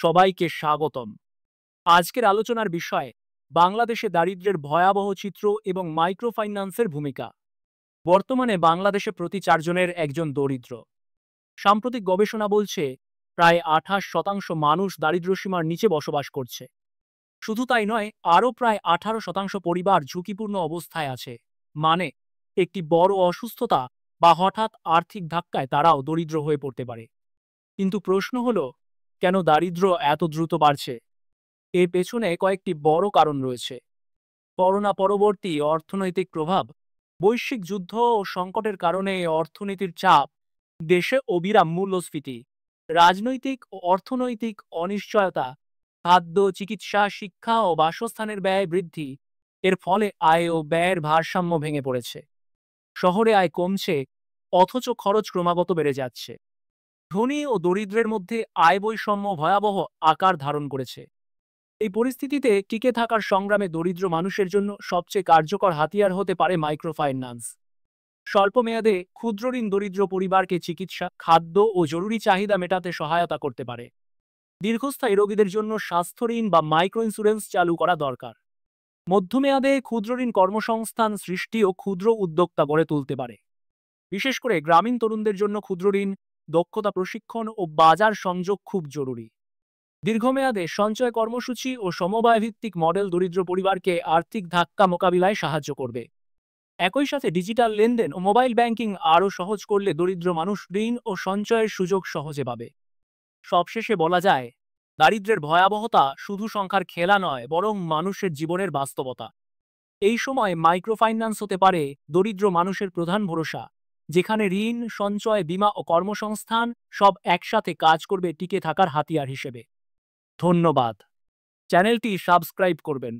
সবাইকে স্বাগতম। আজকের আলোচনার বিষয় বাংলাদেশে দারিদ্র্যের ভয়াবহ চিত্র এবং মাইক্রোফাইন্যান্সের ভূমিকা। বর্তমানে বাংলাদেশে প্রতি 4 জনের একজন দরিদ্র। সাম্প্রতিক গবেষণা বলছে প্রায় 28% মানুষ দারিদ্র্যসীমার নিচে বসবাস করছে। শুধু তাই নয়, আরও প্রায় 18% পরিবার ঝুঁকিপূর্ণ অবস্থায় আছে। মানে, একটি বড় অসুস্থতা বা হঠাৎ আর্থিক ধাক্কায় তারাও দরিদ্র হয়ে পড়তে পারে। কিন্তু প্রশ্ন হলো, কেন দারিদ্র্য এত দ্রুত বাড়ছে? এর পেছনে কয়েকটি বড় কারণ রয়েছে। করোনা পরবর্তী অর্থনৈতিক প্রভাব, বৈশ্বিক যুদ্ধ ও সংকটের কারণে অর্থনীতির চাপ, দেশে অবিরাম মূল্যস্ফীতি, রাজনৈতিক ও অর্থনৈতিক অনিশ্চয়তা, খাদ্য, চিকিৎসা, শিক্ষা ও বাসস্থানের ব্যয় বৃদ্ধি। এর ফলে আয় ও ব্যয়ের ভারসাম্য ভেঙে পড়েছে। শহরে আয় কমছে, অথচ খরচ ক্রমাগত বেড়ে যাচ্ছে। ধনী ও দরিদ্রের মধ্যে আয় বৈষম্য ভয়াবহ আকার ধারণ করেছে। এই পরিস্থিতিতে টিকে থাকার সংগ্রামে দরিদ্র মানুষের জন্য সবচেয়ে কার্যকর হাতিয়ার হতে পারে মাইক্রোফাইন্যান্স। স্বল্প মেয়াদে ক্ষুদ্র ঋণ দরিদ্র পরিবারকে চিকিৎসা, খাদ্য ও জরুরি চাহিদা মেটাতে সহায়তা করতে পারে। দীর্ঘস্থায়ী রোগীদের জন্য স্বাস্থ্য ঋণ বা মাইক্রো ইন্স্যুরেন্স চালু করা দরকার। মধ্যমেয়াদে ক্ষুদ্র ঋণ কর্মসংস্থান সৃষ্টি ও ক্ষুদ্র উদ্যোক্তা গড়ে তুলতে পারে। বিশেষ করে গ্রামীণ তরুণদের জন্য ক্ষুদ্র ঋণ, দক্ষতা প্রশিক্ষণ ও বাজার সংযোগ খুব জরুরি। দীর্ঘমেয়াদে সঞ্চয় কর্মসূচি ও সমবায় ভিত্তিক মডেল দরিদ্র পরিবারকে আর্থিক ধাক্কা মোকাবিলায় সাহায্য করবে। একই সাথে ডিজিটাল লেনদেন ও মোবাইল ব্যাংকিং আরও সহজ করলে দরিদ্র মানুষ ঋণ ও সঞ্চয়ের সুযোগ সহজে পাবে। সবশেষে বলা যায়, দারিদ্র্যের ভয়াবহতা শুধু সংখ্যার খেলা নয়, বরং মানুষের জীবনের বাস্তবতা। এই সময় মাইক্রোফাইন্যান্স হতে পারে দরিদ্র মানুষের প্রধান ভরসা, যেখানে ঋণ, সঞ্চয়, বীমা ও কর্মসংস্থান সব একসাথে কাজ করবে টিকে থাকার হাতিয়ার হিসেবে। ধন্যবাদ। চ্যানেলটি সাবস্ক্রাইব করবেন।